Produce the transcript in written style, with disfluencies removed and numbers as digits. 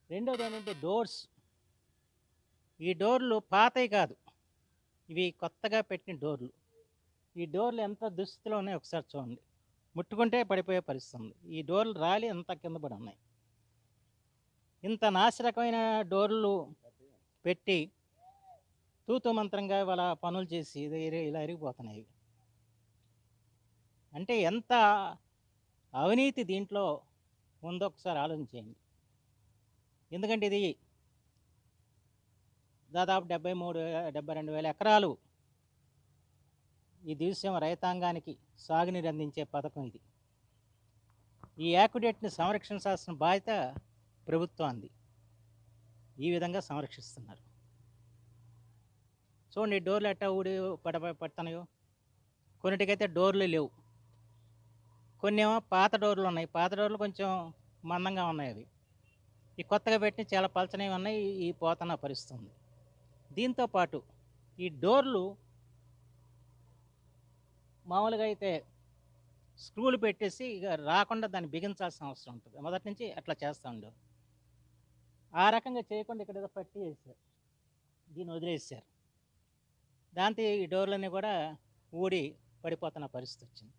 రెండోది ఏంటంటే డోర్స్. ఈ డోర్లు పాతవి కాదు, ఇవి కొత్తగా పెట్టిన డోర్లు. ఈ డోర్లు ఎంత దుస్థితిలో ఉన్నాయో ఒకసారి చూడండి. ముట్టుకుంటే పడిపోయే పరిస్థితి ఉంది. ఈ డోర్లు రాలి అంత కింద పడి ఉన్నాయి. ఇంత నాసిరకమైన డోర్లు పెట్టి తూతూ మంత్రంగా వాళ్ళ పనులు చేసి ఇలా ఇరిగిపోతున్నాయి. అంటే ఎంత అవినీతి దీంట్లో ఉందో ఒకసారి ఆలోచించేయండి. ఎందుకంటే ఇది దాదాపు 72,000 ఎకరాలు ఈ దివిసీమ రైతాంగానికి సాగునీరు అందించే పథకం ఇది. ఈ యాక్యుడేట్ని సంరక్షించాల్సిన బాధ్యత ప్రభుత్వానికి. ఈ విధంగా సంరక్షిస్తున్నారు. చూడండి డోర్లు ఎట్టా ఊడి పడుతున్నాయో. కొన్నిటికైతే డోర్లు లేవు, కొన్ని ఏమో పాత డోర్లు ఉన్నాయి. పాత డోర్లు కొంచెం మందంగా ఉన్నాయి. అవి ఈ కొత్తగా పెట్టిన చాలా పలచనవి ఉన్నాయి. ఈ పోతన పరిస్థితి ఉంది. దీంతోపాటు ఈ డోర్లు మామూలుగా అయితే స్క్రూలు పెట్టేసి ఇక రాకుండా దాన్ని బిగించాల్సిన అవసరం ఉంటుంది. మొదటి నుంచి అట్లా చేస్తూ ఉండేవారు. ఆ రకంగా చేయకుండా ఇక్కడ ఏదో పట్టి వేసారు, దీన్ని వదిలేసారు. దాంతో ఈ డోర్లన్నీ కూడా ఊడి పడిపోతున్న పరిస్థితి వచ్చింది.